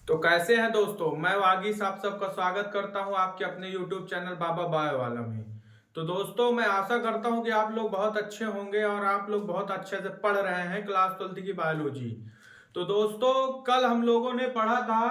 तो कैसे हैं दोस्तों। मैं वागीश आप सबका स्वागत करता हूं आपके अपने YouTube चैनल बाबा बायो वाला में। तो दोस्तों मैं आशा करता हूं कि आप लोग बहुत अच्छे होंगे और आप लोग बहुत अच्छे से पढ़ रहे हैं क्लास 12 की बायोलॉजी। तो दोस्तों कल हम लोगों ने पढ़ा था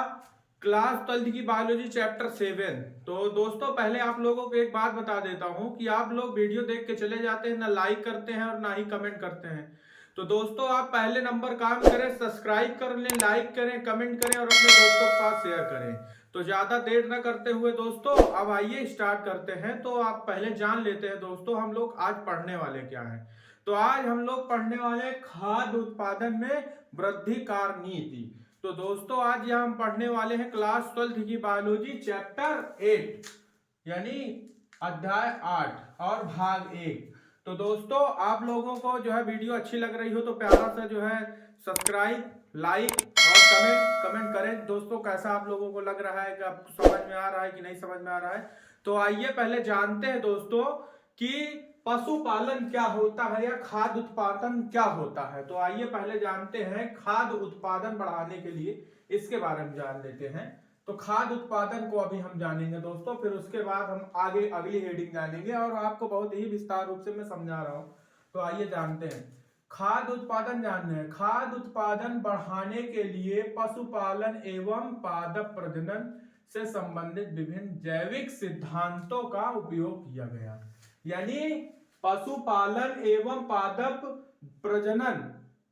क्लास 12 की बायोलॉजी चैप्टर 7। तो दोस्तों पहले आप लोगों को एक बात बता देता हूं कि आप लोग वीडियो देख के चले जाते हैं, ना लाइक करते हैं और ना ही कमेंट करते हैं। तो दोस्तों आप पहले नंबर काम करें, सब्सक्राइब कर लें, लाइक करें, कमेंट करें और अपने दोस्तों के पास शेयर करें। तो ज्यादा देर न करते हुए दोस्तों अब आइए स्टार्ट करते हैं। तो आप पहले जान लेते हैं दोस्तों हम लोग आज पढ़ने वाले क्या है। तो आज हम लोग पढ़ने वाले खाद्य उत्पादन में वृद्धि कार नीति। तो दोस्तों आज यह हम पढ़ने वाले हैं क्लास 12 की बायोलॉजी चैप्टर 8 यानी अध्याय 8 और भाग 1। तो दोस्तों आप लोगों को जो है वीडियो अच्छी लग रही हो तो प्यारा सा जो है सब्सक्राइब, लाइक और कमेंट करें दोस्तों। कैसा आप लोगों को लग रहा है कि आपको समझ में आ रहा है कि नहीं समझ में आ रहा है। तो आइए पहले जानते हैं दोस्तों कि पशुपालन क्या होता है या खाद्य उत्पादन क्या होता है। तो आइए पहले जानते हैं खाद्य उत्पादन बढ़ाने के लिए इसके बारे में जान लेते हैं। तो खाद्य उत्पादन को अभी हम जानेंगे दोस्तों, फिर उसके बाद हम आगे अगली हेडिंग जानेंगे और आपको बहुत ही विस्तार रूप से मैं समझा रहा हूं। तो आइए जानते हैं खाद्य उत्पादन जानते हैं। खाद्य उत्पादन बढ़ाने के लिए पशुपालन एवं पादप प्रजनन से संबंधित विभिन्न जैविक सिद्धांतों का उपयोग किया गया। यानी पशुपालन एवं पादप प्रजनन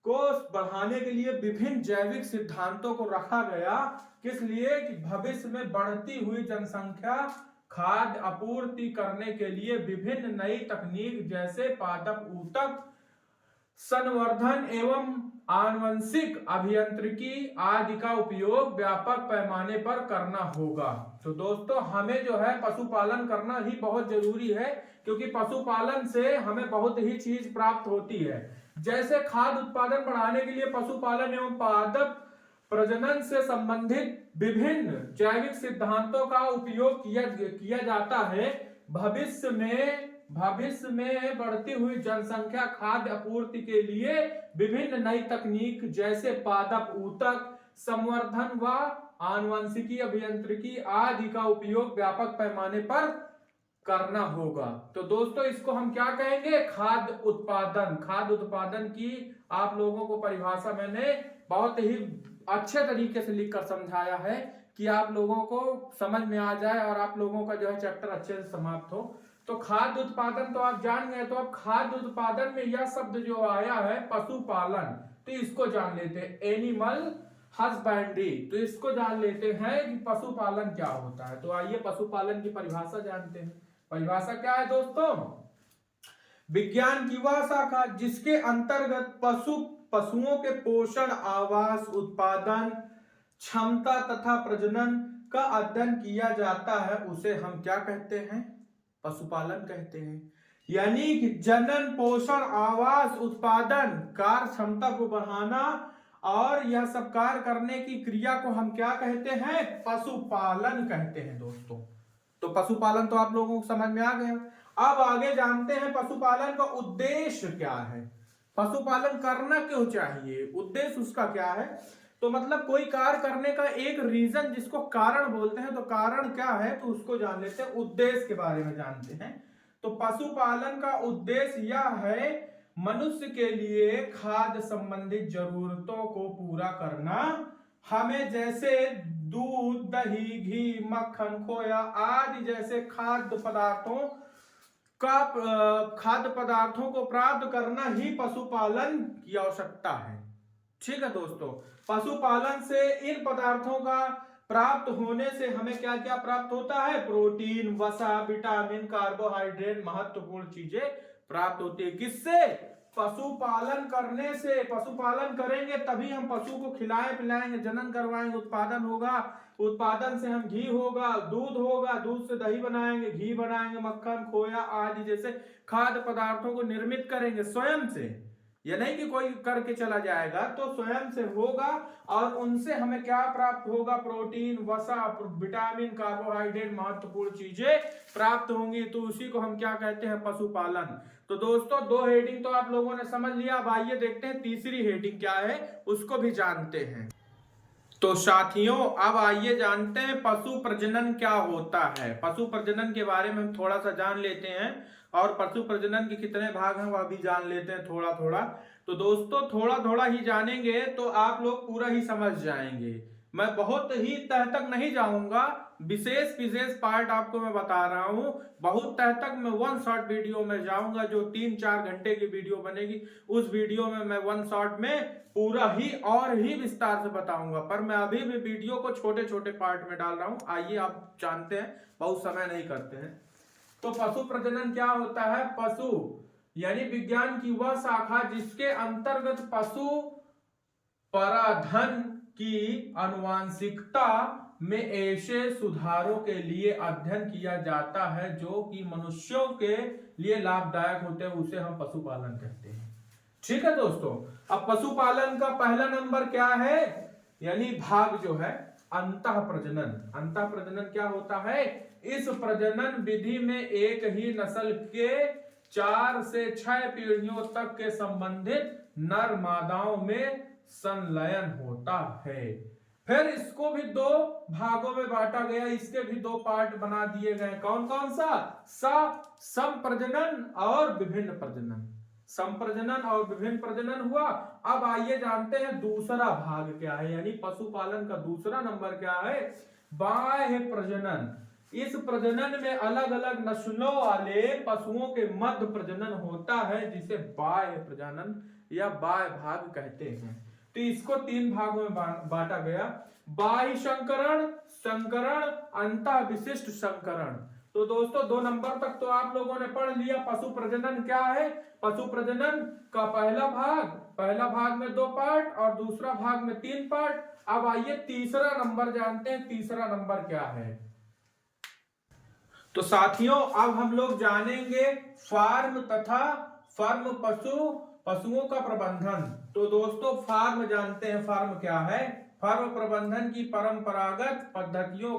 को बढ़ाने के लिए विभिन्न जैविक सिद्धांतों को रखा गया। किस लिए कि भविष्य में बढ़ती हुई जनसंख्या खाद्य आपूर्ति करने के लिए विभिन्न नई तकनीक जैसे पादप ऊतक संवर्धन एवं आनुवंशिक अभियांत्रिकी आदि का उपयोग व्यापक पैमाने पर करना होगा। तो दोस्तों हमें जो है पशुपालन करना ही बहुत जरूरी है, क्योंकि पशुपालन से हमें बहुत ही चीज प्राप्त होती है। जैसे खाद्य उत्पादन बढ़ाने के लिए पशुपालन एवं पादप प्रजनन से संबंधित विभिन्न जैविक सिद्धांतों का उपयोग किया जाता है। भविष्य में बढ़ती हुई जनसंख्या खाद्य आपूर्ति के लिए विभिन्न नई तकनीक जैसे पादप ऊतक संवर्धन व आनुवंशिकी अभियांत्रिकी आदि का उपयोग व्यापक पैमाने पर करना होगा। तो दोस्तों इसको हम क्या कहेंगे, खाद्य उत्पादन। खाद्य उत्पादन की आप लोगों को परिभाषा मैंने बहुत ही अच्छे तरीके से लिखकर समझाया है कि आप लोगों को समझ में आ जाए और आप लोगों का जो है चैप्टर अच्छे से समाप्त हो। तो खाद्य उत्पादन तो आप जान गए। तो अब खाद्य उत्पादन में यह शब्द जो आया है पशुपालन, तो इसको जान लेते हैं एनिमल हस्बेंड्री। तो इसको जान लेते हैं कि पशुपालन क्या होता है। तो आइए पशुपालन की परिभाषा जानते हैं। परिभाषा क्या है दोस्तों, विज्ञान की वह शाखा जिसके अंतर्गत पशुओं के पोषण, आवास, उत्पादन क्षमता तथा प्रजनन का अध्ययन किया जाता है उसे हम क्या कहते हैं, पशुपालन कहते हैं। यानी कि जनन, पोषण, आवास, उत्पादन, कार्य क्षमता को बढ़ाना और यह सब कार्य करने की क्रिया को हम क्या कहते हैं, पशुपालन कहते हैं दोस्तों। तो पशुपालन तो आप लोगों को समझ में आ गया। अब आगे जानते हैं पशुपालन का उद्देश्य क्या है, पशुपालन करना क्यों चाहिए, उद्देश्य उसका क्या है। तो मतलब कोई कार्य करने का एक रीजन जिसको कारण बोलते हैं, तो कारण क्या है तो उसको जान लेते हैं, उद्देश्य के बारे में जानते हैं। तो पशुपालन का उद्देश्य यह है मनुष्य के लिए खाद्य संबंधित जरूरतों को पूरा करना। हमें जैसे दूध, दही, घी, मक्खन, खोया आदि जैसे खाद्य पदार्थों को प्राप्त करना ही पशुपालन की आवश्यकता है। ठीक है दोस्तों, पशुपालन से इन पदार्थों का प्राप्त होने से हमें क्या क्या प्राप्त होता है, प्रोटीन, वसा, विटामिन, कार्बोहाइड्रेट, महत्वपूर्ण चीजें प्राप्त होती है। किससे, पशुपालन करने से। पशुपालन करेंगे तभी हम पशु को खिलाएं पिलाएंगे, जनन करवाएंगे, उत्पादन होगा, उत्पादन से हम घी होगा, दूध होगा, दूध से दही बनाएंगे, घी बनाएंगे, मक्खन, खोया आदि जैसे खाद्य पदार्थों को निर्मित करेंगे स्वयं से। यह नहीं कि कोई करके चला जाएगा, तो स्वयं से होगा और उनसे हमें क्या प्राप्त होगा, प्रोटीन, वसा, विटामिन, कार्बोहाइड्रेट, महत्वपूर्ण चीजें प्राप्त होंगी। तो उसी को हम क्या कहते हैं, पशुपालन। तो दोस्तों दो हेडिंग तो आप लोगों ने समझ लिया। अब आइए देखते हैं तीसरी हेडिंग क्या है, उसको भी जानते हैं। तो साथियों अब आइए जानते हैं पशु प्रजनन क्या होता है। पशु प्रजनन के बारे में हम थोड़ा सा जान लेते हैं और पशु प्रजनन के कितने भाग हैं वह भी जान लेते हैं थोड़ा थोड़ा। तो दोस्तों थोड़ा थोड़ा ही जानेंगे तो आप लोग पूरा ही समझ जाएंगे। मैं बहुत ही तह तक नहीं जाऊंगा, विशेष विशेष पार्ट आपको मैं बता रहा हूं। बहुत तह तक मैं वन शॉट वीडियो में जाऊंगा, जो 3-4 घंटे की वीडियो बनेगी उस वीडियो में मैं वन शॉट में पूरा ही और ही विस्तार से बताऊंगा। पर मैं अभी भी वीडियो को छोटे छोटे पार्ट में डाल रहा हूं। आइए आप जानते हैं, बहुत समय नहीं करते हैं। तो पशु प्रजनन क्या होता है? पशु यानी विज्ञान की वह शाखा जिसके अंतर्गत पशु पराधन की आनुवांशिकता में ऐसे सुधारों के लिए अध्ययन किया जाता है जो कि मनुष्यों के लिए लाभदायक होते हैं, उसे हम पशुपालन कहते हैं। ठीक है दोस्तों, अब पशुपालन का पहला नंबर क्या है, यानी भाग जो है अंतः प्रजनन। अंतः प्रजनन क्या होता है? इस प्रजनन विधि में एक ही नस्ल के 4 से 6 पीढ़ियों तक के संबंधित नर मादाओं में संलयन होता है। फिर इसको भी 2 भागों में बांटा गया, इसके भी 2 पार्ट बना दिए गए। कौन कौन सा? संप्रजनन और विभिन्न प्रजनन। संप्रजनन और विभिन्न प्रजनन हुआ। अब आइए जानते हैं दूसरा भाग क्या है, यानी पशुपालन का दूसरा नंबर क्या है? बाह्य प्रजनन। इस प्रजनन में अलग अलग नस्लों वाले पशुओं के मध्य प्रजनन होता है, जिसे बाह्य प्रजनन या बाह्य भाग कहते हैं। तो इसको 3 भागों में बांटा गया, बाह्य संकरण, संकरण, अंतः विशिष्ट संकरण। तो दोस्तों 2 नंबर तक तो आप लोगों ने पढ़ लिया पशु प्रजनन क्या है। पशु प्रजनन का पहला भाग में 2 पार्ट और दूसरा भाग में 3 पार्ट। अब आइए तीसरा नंबर जानते हैं, तीसरा नंबर क्या है। तो साथियों अब हम लोग जानेंगे फार्म तथा फर्म पशुओं का प्रबंधन। तो दोस्तों फार्म जानते हैं, फार्म क्या है? फर्म प्रबंधन की परंपरागत पद्धतियों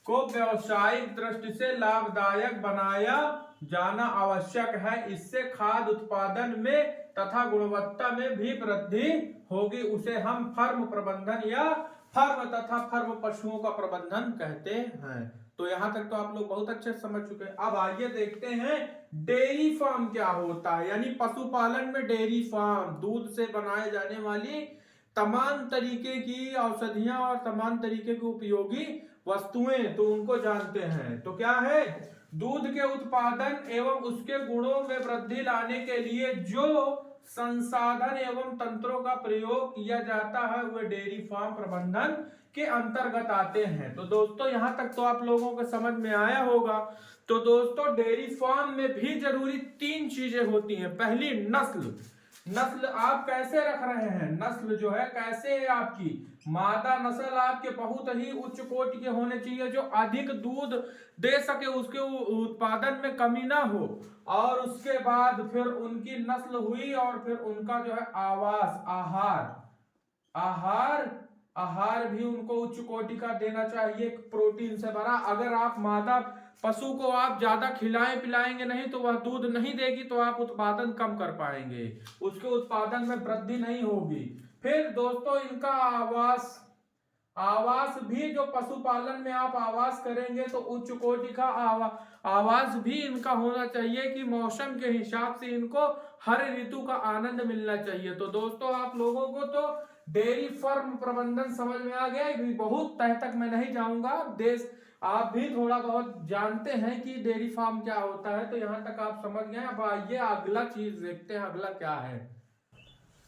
को व्यावसायिक दृष्टि से लाभदायक बनाया जाना आवश्यक है। इससे खाद्य उत्पादन में तथा गुणवत्ता में भी वृद्धि होगी। उसे हम फर्म प्रबंधन या फर्म तथा फर्म पशुओं का प्रबंधन कहते हैं। तो यहां तक तो आप लोग बहुत अच्छे से समझ चुके हैं। अब आइए देखते हैं डेयरी फार्म क्या होता है, यानी पशुपालन में डेयरी फार्म। दूध से बनाए जाने वाली तमाम तरीके की औषधियां और तमाम तरीके की उपयोगी वस्तुएं, तो उनको जानते हैं। तो क्या है? दूध के उत्पादन एवं उसके गुणों में वृद्धि लाने के लिए जो संसाधन एवं तंत्रों का प्रयोग किया जाता है वे डेयरी फार्म प्रबंधन के अंतर्गत आते हैं। तो दोस्तों यहां तक तो आप लोगों को समझ में आया होगा। तो दोस्तों डेयरी फार्म में भी जरूरी 3 चीजें होती हैं। पहली नस्ल। नस्ल आप कैसे रख रहे हैं? नस्ल जो है कैसे है आपकी? मादा नस्ल आपके बहुत ही उच्च कोटि के होने चाहिए, जो अधिक दूध दे सके, उसके उत्पादन में कमी ना हो। और उसके बाद फिर उनकी नस्ल हुई और फिर उनका जो है आहार भी उनको उच्च कोटि का देना चाहिए, प्रोटीन से भरा। अगर आप मादा पशु को आप ज्यादा खिलाएं पिलाएंगे नहीं तो वह दूध नहीं देगी, तो आप उत्पादन कम कर पाएंगे, उसके उत्पादन में वृद्धि नहीं होगी। फिर दोस्तों इनका आवास भी, जो पशुपालन में आप आवास करेंगे तो उच्च कोटि का आवास भी इनका होना चाहिए कि मौसम के हिसाब से इनको हर ऋतु का आनंद मिलना चाहिए। तो दोस्तों आप लोगों को तो डेयरी फार्म प्रबंधन समझ में आ गया। बहुत तह तक मैं नहीं जाऊंगा, आप भी थोड़ा बहुत जानते हैं कि डेयरी फार्म क्या होता है, तो यहां तक आप समझ गए। अब आइए अगला चीज देखते हैं, अगला क्या है।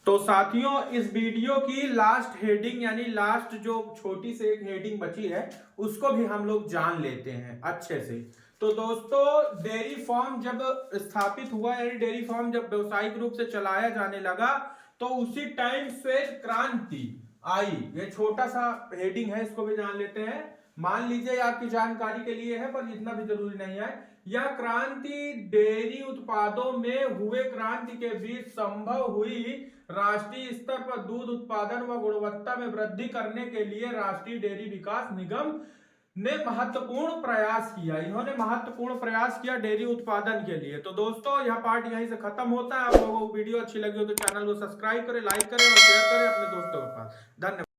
तो साथियों इस वीडियो की लास्ट हेडिंग, यानी लास्ट जो छोटी से एक हेडिंग बची है, उसको भी हम लोग जान लेते हैं अच्छे से। तो दोस्तों डेयरी फार्म जब स्थापित हुआ, यानी डेयरी फार्म जब व्यवसायिक रूप से चलाया जाने लगा, तो उसी टाइम श्वेत क्रांति आई। ये छोटा सा हेडिंग है, इसको भी जान लेते हैं। मान लीजिए आपकी जानकारी के लिए है, पर इतना भी जरूरी नहीं है। यह क्रांति डेयरी उत्पादों में हुए क्रांति के बीच संभव हुई। राष्ट्रीय स्तर पर दूध उत्पादन व गुणवत्ता में वृद्धि करने के लिए राष्ट्रीय डेयरी विकास निगम ने महत्वपूर्ण प्रयास किया। इन्होंने महत्वपूर्ण प्रयास किया डेयरी उत्पादन के लिए। तो दोस्तों यह पार्ट यहीं से खत्म होता है। आप लोगों को वीडियो अच्छी लगी हो तो चैनल को सब्सक्राइब करें, लाइक करें और शेयर करें अपने दोस्तों के पास। धन्यवाद।